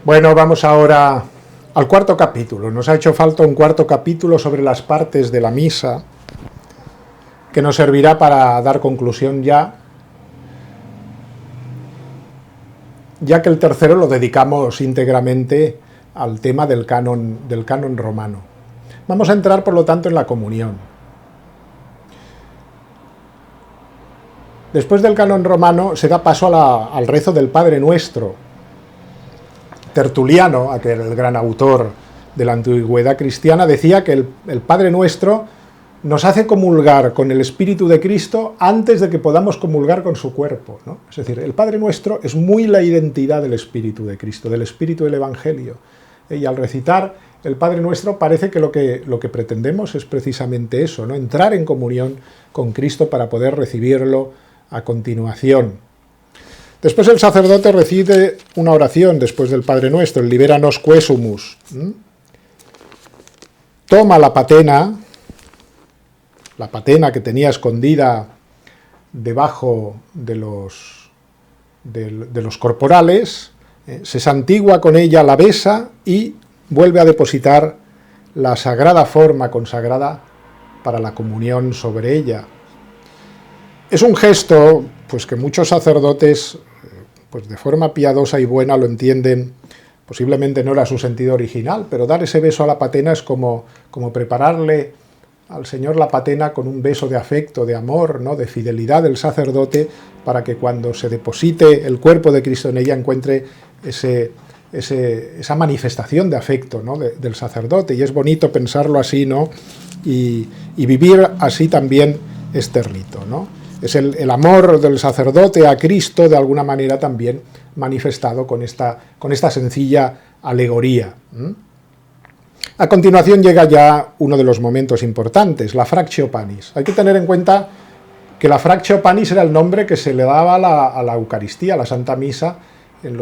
Bueno, vamos ahora al cuarto capítulo. Nos ha hecho falta un cuarto capítulo sobre las partes de la misa, que nos servirá para dar conclusión ya que el tercero lo dedicamos íntegramente al tema del canon romano. Vamos a entrar, por lo tanto, en la comunión. Después del canon romano se da paso al rezo del Padre Nuestro. Tertuliano, aquel gran autor de la antigüedad cristiana, decía que el Padre Nuestro nos hace comulgar con el Espíritu de Cristo antes de que podamos comulgar con su cuerpo, ¿no? Es decir, el Padre Nuestro es muy la identidad del Espíritu de Cristo, del Espíritu del Evangelio. Y al recitar el Padre Nuestro parece que lo que pretendemos es precisamente eso, ¿no? Entrar en comunión con Cristo para poder recibirlo a continuación. Después el sacerdote recibe una oración después del Padre Nuestro, el Liberanos Quesumus. Toma la patena que tenía escondida debajo de los corporales, se santigua con ella, la besa y vuelve a depositar la sagrada forma consagrada para la comunión sobre ella. Es un gesto pues, que muchos sacerdotes pues de forma piadosa y buena lo entienden, posiblemente no era su sentido original, pero dar ese beso a la patena es como prepararle al Señor la patena con un beso de afecto, de amor, ¿no? De fidelidad del sacerdote, para que cuando se deposite el cuerpo de Cristo en ella encuentre esa manifestación de afecto, ¿no? del sacerdote, y es bonito pensarlo así, ¿no? y vivir así también este rito, ¿no? Es el amor del sacerdote a Cristo, de alguna manera también manifestado con esta sencilla alegoría. A continuación llega ya uno de los momentos importantes, la Fractio Panis. Hay que tener en cuenta que la Fractio Panis era el nombre que se le daba a la Eucaristía, a la Santa Misa, entre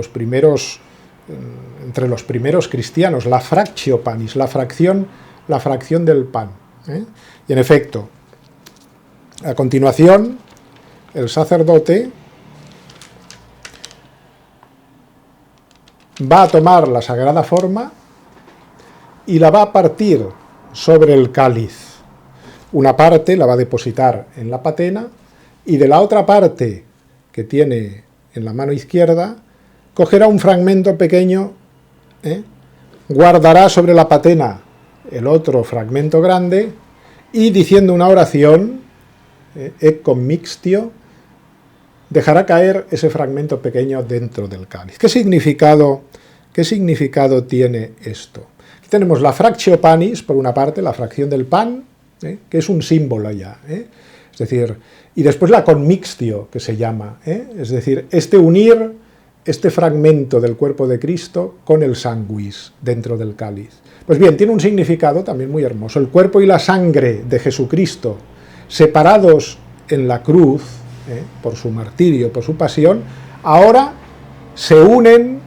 los primeros cristianos, la Fractio Panis, la fracción del pan. Y en efecto, a continuación, el sacerdote va a tomar la sagrada forma y la va a partir sobre el cáliz. Una parte la va a depositar en la patena y de la otra parte que tiene en la mano izquierda cogerá un fragmento pequeño, guardará sobre la patena el otro fragmento grande y diciendo una oración, et commixtio, dejará caer ese fragmento pequeño dentro del cáliz. ¿Qué significado tiene esto? Aquí tenemos la fractio panis, por una parte, la fracción del pan, que es un símbolo ya, es decir, y después la commixtio, que se llama, es decir, unir este fragmento del cuerpo de Cristo con el sanguis dentro del cáliz. Pues bien, tiene un significado también muy hermoso. El cuerpo y la sangre de Jesucristo, separados en la cruz, por su martirio, por su pasión, ahora se unen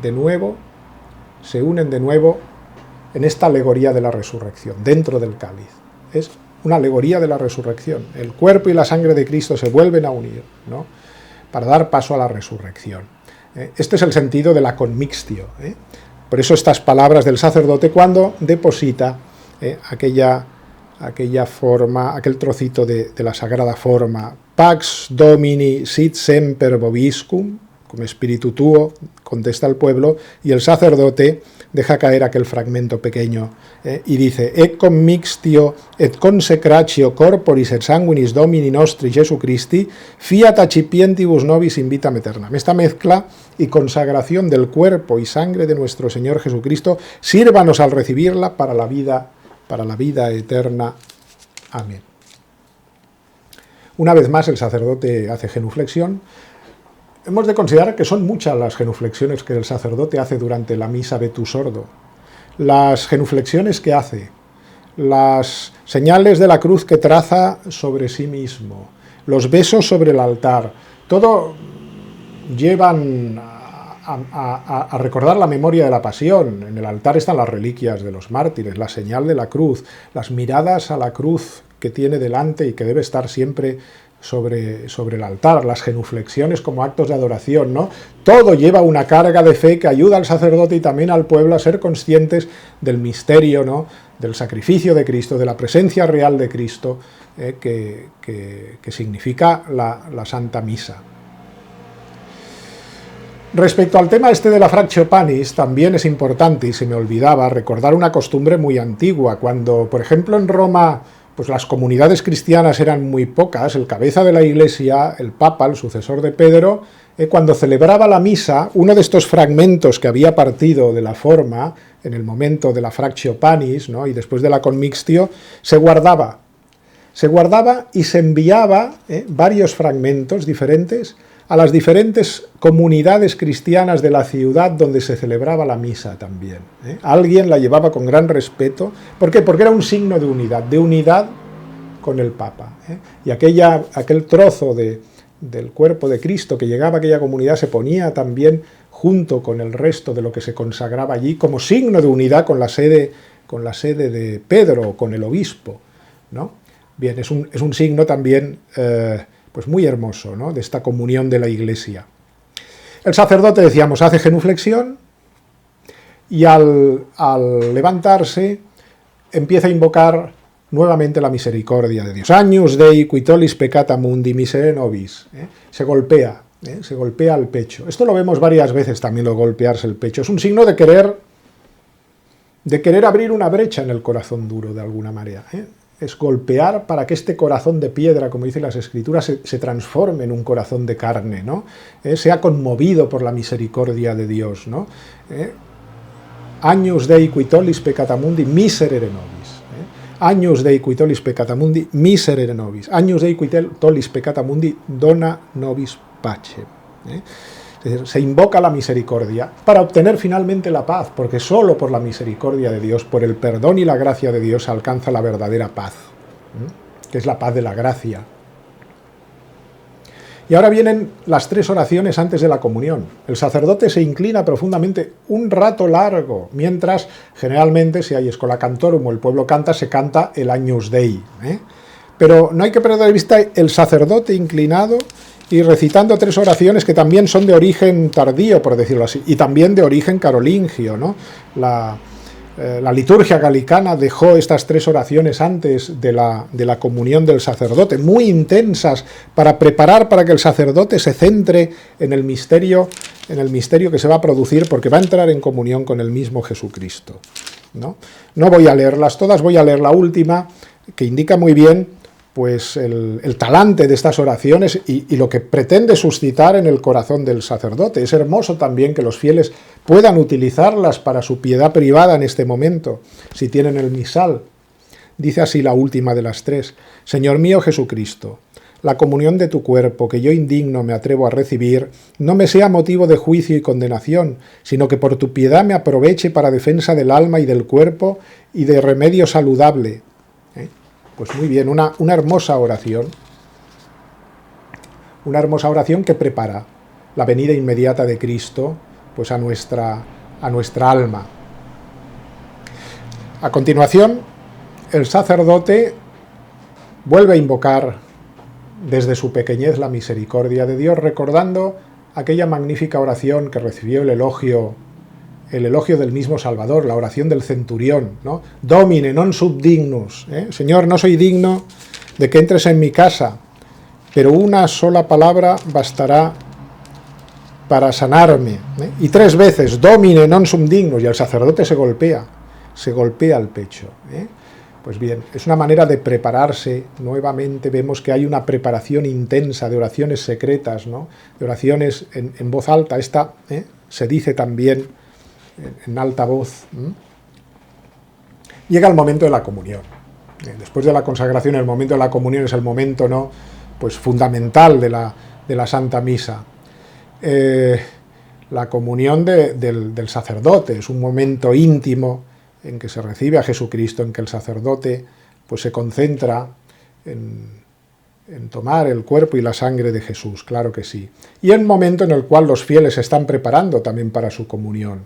de nuevo en esta alegoría de la resurrección, dentro del cáliz. Es una alegoría de la resurrección. El cuerpo y la sangre de Cristo se vuelven a unir, ¿no? Para dar paso a la resurrección. Este es el sentido de la commixtio. Por eso estas palabras del sacerdote cuando deposita aquella forma, aquel trocito de la sagrada forma, Pax Domini sit semper vobiscum, como espíritu tuo, contesta el pueblo, y el sacerdote deja caer aquel fragmento pequeño y dice, et commixtio et consecratio corporis et sanguinis Domini nostri Jesu Christi, fiat accipientibus nobis in vitam aeternam. Esta mezcla y consagración del cuerpo y sangre de nuestro Señor Jesucristo, sírvanos al recibirla para la vida eterna. Amén. Una vez más el sacerdote hace genuflexión. Hemos de considerar que son muchas las genuflexiones que el sacerdote hace durante la misa Vetus Sordo. Las genuflexiones que hace, las señales de la cruz que traza sobre sí mismo, los besos sobre el altar, todo llevan a recordar la memoria de la pasión. En el altar están las reliquias de los mártires, la señal de la cruz, las miradas a la cruz que tiene delante y que debe estar siempre sobre el altar, las genuflexiones como actos de adoración, ¿no? Todo lleva una carga de fe que ayuda al sacerdote y también al pueblo a ser conscientes del misterio, ¿no?, del sacrificio de Cristo, de la presencia real de Cristo, que significa la Santa Misa. Respecto al tema este de la Fractio Panis, también es importante, y se me olvidaba, recordar una costumbre muy antigua. Cuando, por ejemplo, en Roma, pues las comunidades cristianas eran muy pocas, el cabeza de la Iglesia, el Papa, el sucesor de Pedro, cuando celebraba la misa, uno de estos fragmentos que había partido de la forma, en el momento de la Fractio Panis, ¿no?, y después de la Commixtio, se guardaba y se enviaba varios fragmentos diferentes a las diferentes comunidades cristianas de la ciudad donde se celebraba la misa también. Alguien la llevaba con gran respeto. ¿Por qué? Porque era un signo de unidad con el Papa. Y aquel trozo del cuerpo de Cristo que llegaba a aquella comunidad se ponía también junto con el resto de lo que se consagraba allí como signo de unidad con la sede de Pedro, con el obispo, ¿no? Bien, es un signo también pues muy hermoso, ¿no?, de esta comunión de la Iglesia. El sacerdote, decíamos, hace genuflexión y al levantarse empieza a invocar nuevamente la misericordia de Dios. Agnus Dei qui tollis peccata mundi, miserere nobis. Se golpea el pecho. Esto lo vemos varias veces también, lo golpearse el pecho. Es un signo de querer abrir una brecha en el corazón duro, de alguna manera. Es golpear para que este corazón de piedra, como dicen las Escrituras, se transforme en un corazón de carne, ¿no? Sea conmovido por la misericordia de Dios, ¿no? Agnus Dei qui tollis peccata mundi, miserere nobis. Agnus Dei qui tollis peccata mundi, miserere nobis. Agnus Dei qui tollis peccata mundi, dona nobis pacem. Es decir, se invoca la misericordia para obtener finalmente la paz, porque solo por la misericordia de Dios, por el perdón y la gracia de Dios, se alcanza la verdadera paz, que es la paz de la gracia. Y ahora vienen las 3 oraciones antes de la comunión. El sacerdote se inclina profundamente un rato largo, mientras generalmente, si hay Schola Cantorum o el pueblo canta, se canta el Agnus Dei. Pero no hay que perder de vista el sacerdote inclinado y recitando 3 oraciones que también son de origen tardío, por decirlo así, y también de origen carolingio, ¿no? La liturgia galicana dejó estas 3 oraciones antes de la comunión del sacerdote, muy intensas, para preparar para que el sacerdote se centre en el misterio que se va a producir, porque va a entrar en comunión con el mismo Jesucristo, ¿no? No voy a leerlas todas, voy a leer la última, que indica muy bien pues el talante de estas oraciones y lo que pretende suscitar en el corazón del sacerdote. Es hermoso también que los fieles puedan utilizarlas para su piedad privada en este momento, si tienen el misal. Dice así la última de las 3. Señor mío Jesucristo, la comunión de tu cuerpo, que yo indigno me atrevo a recibir, no me sea motivo de juicio y condenación, sino que por tu piedad me aproveche para defensa del alma y del cuerpo y de remedio saludable. Pues muy bien, una hermosa oración. Una hermosa oración que prepara la venida inmediata de Cristo pues a nuestra alma. A continuación, el sacerdote vuelve a invocar desde su pequeñez la misericordia de Dios, recordando aquella magnífica oración que recibió el elogio del mismo Salvador, la oración del centurión, ¿no? Domine non sub dignus, Señor, no soy digno de que entres en mi casa, pero una sola palabra bastará para sanarme. Y 3 veces, Domine non sum dignus, y el sacerdote se golpea el pecho. Pues bien, es una manera de prepararse. Nuevamente vemos que hay una preparación intensa de oraciones secretas, ¿no?, de oraciones en voz alta. Esta se dice también en alta voz. Llega el momento de la comunión. Después de la consagración, el momento de la comunión es el momento, ¿no?, pues, fundamental de la Santa Misa. La comunión del sacerdote es un momento íntimo en que se recibe a Jesucristo, en que el sacerdote pues, se concentra en tomar el cuerpo y la sangre de Jesús, claro que sí. Y el momento en el cual los fieles se están preparando también para su comunión.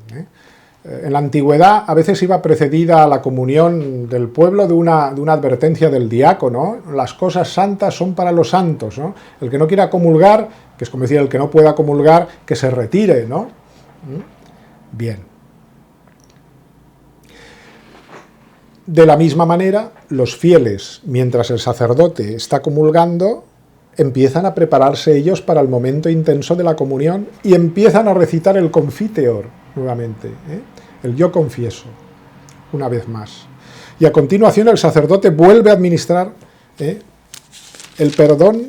En la antigüedad a veces iba precedida a la comunión del pueblo de una advertencia del diácono: las cosas santas son para los santos, ¿no? El que no quiera comulgar, que es como decir, el que no pueda comulgar, que se retire, ¿no? Bien. De la misma manera, los fieles, mientras el sacerdote está comulgando, empiezan a prepararse ellos para el momento intenso de la comunión y empiezan a recitar el confiteor nuevamente, el yo confieso, una vez más. Y a continuación el sacerdote vuelve a administrar el perdón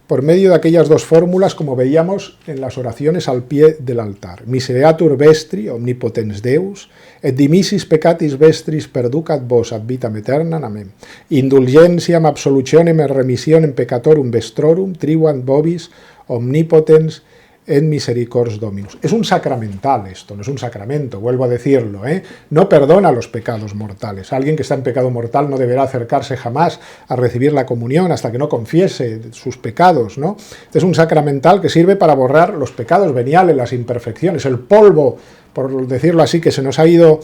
por medio de aquellas dos fórmulas, como veíamos en las oraciones al pie del altar. Misereatur vestri, omnipotens Deus, et dimissis peccatis vestris perducat vos ad vitam aeternam. Amen. Indulgentiam absolutionem et remissionem peccatorum vestrorum, tribuant vobis omnipotens en misericors Dominus. Es un sacramental esto, no es un sacramento, vuelvo a decirlo, no perdona los pecados mortales. Alguien que está en pecado mortal no deberá acercarse jamás a recibir la comunión hasta que no confiese sus pecados, ¿no? Es un sacramental que sirve para borrar los pecados veniales, las imperfecciones, el polvo, por decirlo así, que se nos ha ido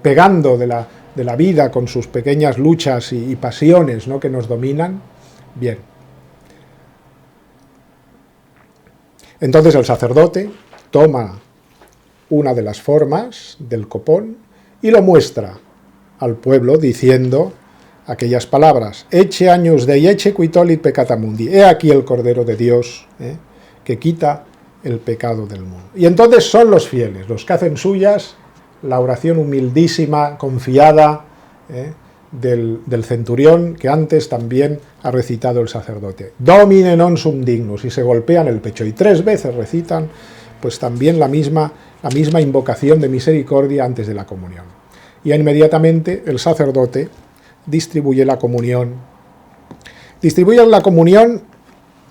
pegando de la vida con sus pequeñas luchas y pasiones, ¿no?, que nos dominan. Bien. Entonces el sacerdote toma una de las formas del copón y lo muestra al pueblo diciendo aquellas palabras: Ecce agnus Dei, ecce qui tollit peccata mundi. He aquí el Cordero de Dios que quita el pecado del mundo. Y entonces son los fieles los que hacen suyas la oración humildísima, confiada, del centurión que antes también ha recitado el sacerdote. Domine non sum dignus, y se golpean el pecho, y 3 veces recitan pues también la misma invocación de misericordia antes de la comunión. Y inmediatamente el sacerdote distribuye la comunión. Distribuye la comunión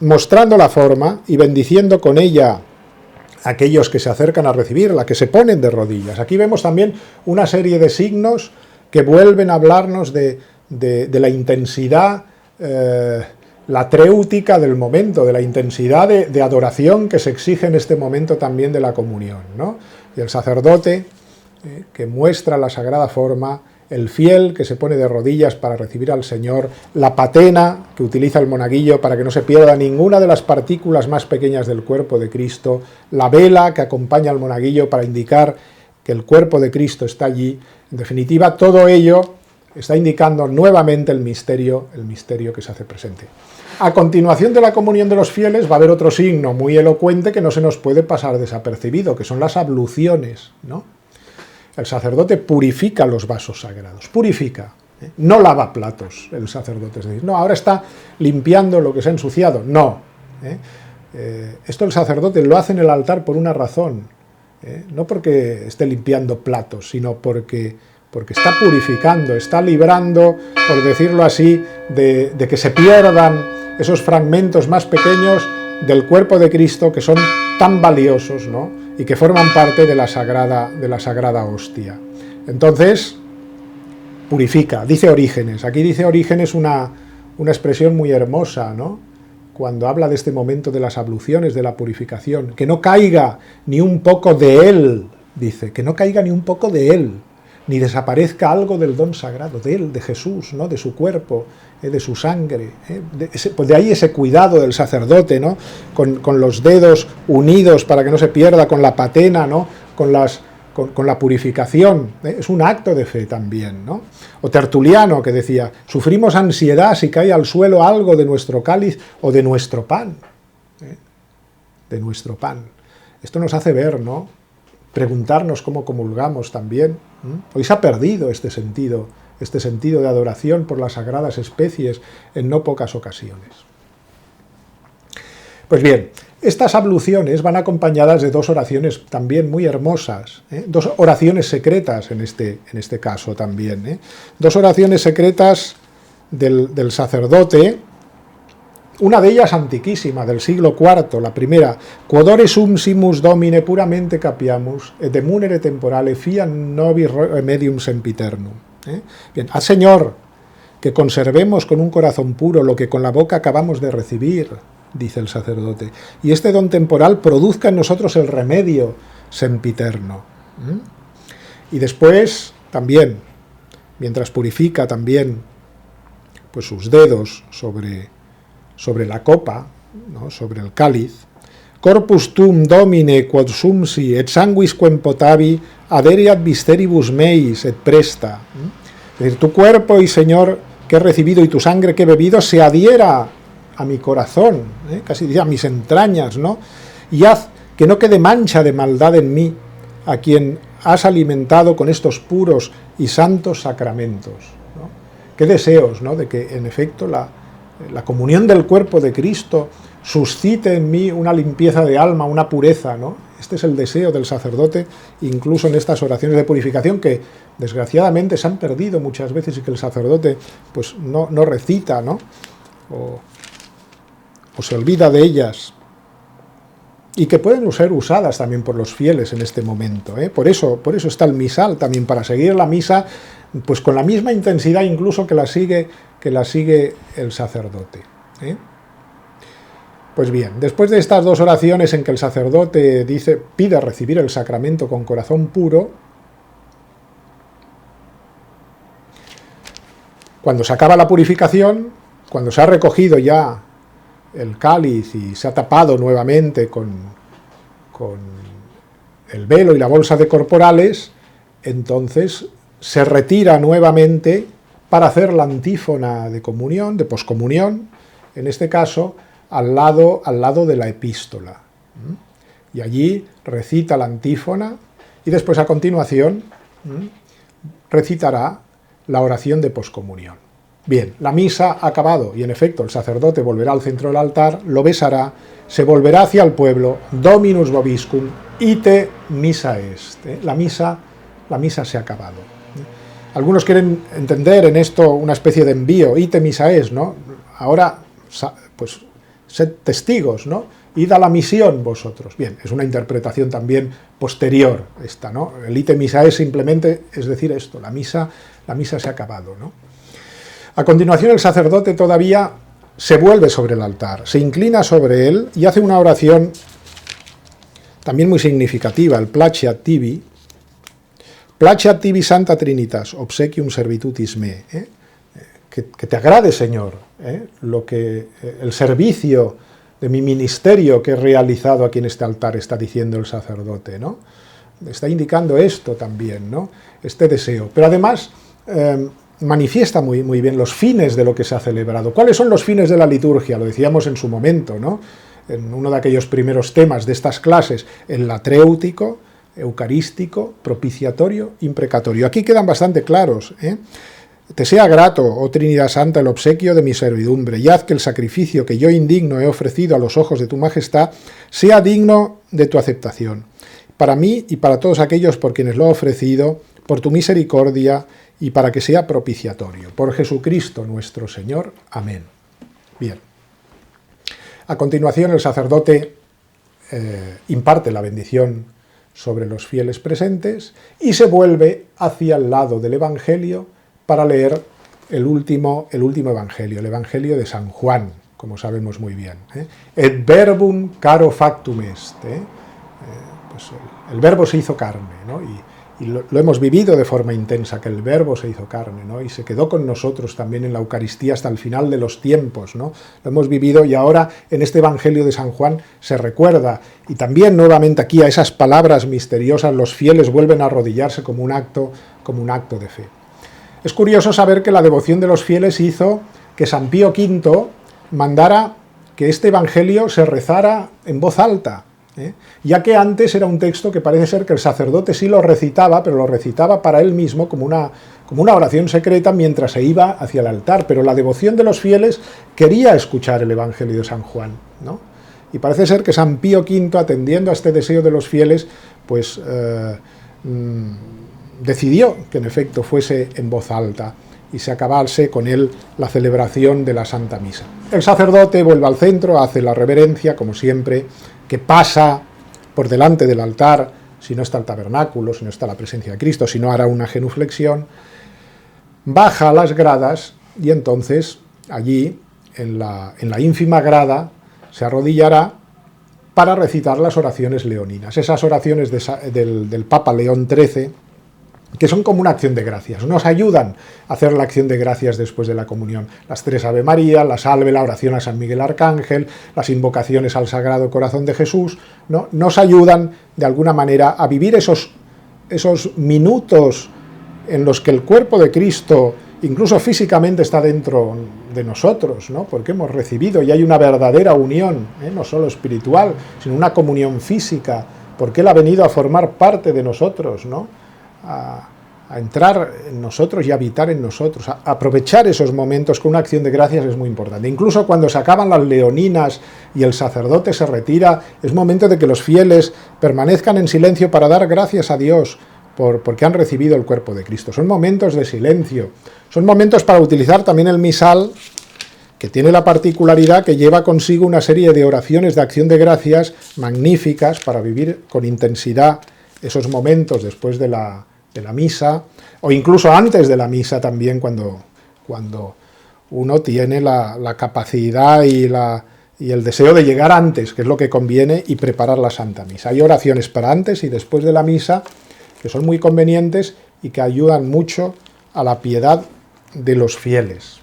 mostrando la forma y bendiciendo con ella a aquellos que se acercan a recibirla, que se ponen de rodillas. Aquí vemos también una serie de signos que vuelven a hablarnos de la intensidad latréutica del momento, de la intensidad de adoración que se exige en este momento también de la comunión, ¿no? Y el sacerdote que muestra la sagrada forma, el fiel que se pone de rodillas para recibir al Señor, la patena que utiliza el monaguillo para que no se pierda ninguna de las partículas más pequeñas del cuerpo de Cristo, la vela que acompaña al monaguillo para indicar que el cuerpo de Cristo está allí. En definitiva, todo ello está indicando nuevamente el misterio que se hace presente. A continuación de la comunión de los fieles va a haber otro signo muy elocuente que no se nos puede pasar desapercibido, que son las abluciones, ¿no? El sacerdote purifica los vasos sagrados, purifica, no lava platos el sacerdote, es decir, no, ahora está limpiando lo que se ha ensuciado, no. Esto el sacerdote lo hace en el altar por una razón, no porque esté limpiando platos, sino porque está purificando, está librando, por decirlo así, de que se pierdan esos fragmentos más pequeños del cuerpo de Cristo que son tan valiosos, ¿no?, y que forman parte de la sagrada hostia. Entonces, purifica, dice Orígenes. Aquí dice Orígenes una expresión muy hermosa, ¿no?, cuando habla de este momento de las abluciones, de la purificación, que no caiga ni un poco de él, dice, que no caiga ni un poco de él, ni desaparezca algo del don sagrado, de él, de Jesús, ¿no?, de su cuerpo, de su sangre. Pues de ahí ese cuidado del sacerdote, ¿no?, con los dedos unidos para que no se pierda, con la patena, ¿no?, con la purificación. Es un acto de fe también, ¿no? O Tertuliano, que decía, sufrimos ansiedad si cae al suelo algo de nuestro cáliz o de nuestro pan. De nuestro pan. Esto nos hace ver, ¿no?, preguntarnos cómo comulgamos también. Hoy se ha perdido este sentido de adoración por las sagradas especies en no pocas ocasiones. Pues bien, estas abluciones van acompañadas de 2 oraciones también muy hermosas, 2 oraciones secretas en este caso también, 2 oraciones secretas del sacerdote una de ellas antiquísima, del siglo IV, la primera, quodore sum simus domine puramente capiamus, et de munere temporale fiat nobis remedium sempiternum. Bien, al Señor, que conservemos con un corazón puro lo que con la boca acabamos de recibir, dice el sacerdote, y este don temporal produzca en nosotros el remedio sempiterno. Y después, también, mientras purifica también pues sus dedos sobre la copa, ¿no?, sobre el cáliz, corpus tum domine quod sumsi et sanguis quem potavi aderiat visteribus meis et presta. Es decir, tu cuerpo y Señor que he recibido y tu sangre que he bebido se adhiera a mi corazón, casi diría a mis entrañas, ¿no? Y haz que no quede mancha de maldad en mí, a quien has alimentado con estos puros y santos sacramentos, ¿no? Qué deseos, ¿no?, de que en efecto la comunión del cuerpo de Cristo suscite en mí una limpieza de alma, una pureza, ¿no? Este es el deseo del sacerdote, incluso en estas oraciones de purificación que desgraciadamente se han perdido muchas veces y que el sacerdote pues no recita, ¿no?, o se olvida de ellas, y que pueden ser usadas también por los fieles en este momento, ¿eh? Por eso está el misal también, para seguir la misa pues con la misma intensidad incluso que la sigue el sacerdote, ¿eh? Pues bien, después de estas dos oraciones en que el sacerdote pide recibir el sacramento con corazón puro, cuando se acaba la purificación, cuando se ha recogido ya el cáliz y se ha tapado nuevamente con el velo y la bolsa de corporales, entonces se retira nuevamente para hacer la antífona de comunión, de poscomunión, en este caso al lado de la epístola. Y allí recita la antífona y después a continuación recitará la oración de poscomunión. Bien, la misa ha acabado y en efecto el sacerdote volverá al centro del altar, lo besará, se volverá hacia el pueblo, Dominus vobiscum, ite misa est. La misa se ha acabado. Algunos quieren entender en esto una especie de envío, ite misa est, ¿no? Ahora, pues, sed testigos, ¿no? Id a la misión vosotros. Bien, es una interpretación también posterior esta, ¿no? El ite misa est simplemente es decir esto, la misa se ha acabado, ¿no? A continuación el sacerdote todavía se vuelve sobre el altar, se inclina sobre él y hace una oración también muy significativa, el Placeat tibi, Placeat tibi Santa Trinitas, obsequium servitutis me, que te agrade, Señor, el servicio de mi ministerio que he realizado aquí en este altar, está diciendo el sacerdote, ¿no? Está indicando esto también, ¿no?, este deseo. Pero además manifiesta muy bien los fines de lo que se ha celebrado. ¿Cuáles son los fines de la liturgia? Lo decíamos en su momento, ¿no?, en uno de aquellos primeros temas de estas clases, el latréutico, eucarístico, propiciatorio, imprecatorio. Aquí quedan bastante claros, ¿eh? Te sea grato, oh Trinidad Santa, el obsequio de mi servidumbre, y haz que el sacrificio que yo indigno he ofrecido a los ojos de tu majestad sea digno de tu aceptación, para mí y para todos aquellos por quienes lo he ofrecido, por tu misericordia y para que sea propiciatorio. Por Jesucristo nuestro Señor. Amén. Bien. A continuación el sacerdote imparte la bendición sobre los fieles presentes y se vuelve hacia el lado del Evangelio para leer el último Evangelio, el Evangelio de San Juan, como sabemos muy bien. Et verbum caro factum est. Pues el verbo se hizo carne, ¿no? Y lo hemos vivido de forma intensa, que el verbo se hizo carne, ¿no?, y se quedó con nosotros también en la Eucaristía hasta el final de los tiempos, ¿no? Lo hemos vivido y ahora en este Evangelio de San Juan se recuerda, y también nuevamente aquí a esas palabras misteriosas los fieles vuelven a arrodillarse como un acto de fe. Es curioso saber que la devoción de los fieles hizo que San Pío V mandara que este Evangelio se rezara en voz alta, ya que antes era un texto que parece ser que el sacerdote sí lo recitaba, pero lo recitaba para él mismo como una oración secreta mientras se iba hacia el altar, pero la devoción de los fieles quería escuchar el Evangelio de San Juan, ¿no? Y parece ser que San Pío V, atendiendo a este deseo de los fieles, pues decidió que en efecto fuese en voz alta, y se acabase con él la celebración de la Santa Misa. El sacerdote vuelve al centro, hace la reverencia, como siempre, que pasa por delante del altar, si no está el tabernáculo, si no está la presencia de Cristo, si no hará una genuflexión, baja a las gradas y entonces allí, en la ínfima grada, se arrodillará para recitar las oraciones leoninas, esas oraciones del Papa León XIII, que son como una acción de gracias, nos ayudan a hacer la acción de gracias después de la comunión. Las 3 Ave María, la Salve, la oración a San Miguel Arcángel, las invocaciones al Sagrado Corazón de Jesús, ¿no? Nos ayudan de alguna manera a vivir esos minutos en los que el cuerpo de Cristo, incluso físicamente, está dentro de nosotros, ¿no? Porque hemos recibido y hay una verdadera unión, no solo espiritual, sino una comunión física, porque Él ha venido a formar parte de nosotros, ¿no? A entrar en nosotros y a habitar en nosotros, a aprovechar esos momentos con una acción de gracias es muy importante. Incluso cuando se acaban las leoninas y el sacerdote se retira, es momento de que los fieles permanezcan en silencio para dar gracias a Dios porque han recibido el cuerpo de Cristo. Son momentos de silencio, son momentos para utilizar también el misal, que tiene la particularidad que lleva consigo una serie de oraciones de acción de gracias magníficas para vivir con intensidad esos momentos después de la misa, o incluso antes de la misa también, cuando uno tiene la capacidad y el deseo de llegar antes, que es lo que conviene, y preparar la Santa Misa. Hay oraciones para antes y después de la misa que son muy convenientes y que ayudan mucho a la piedad de los fieles.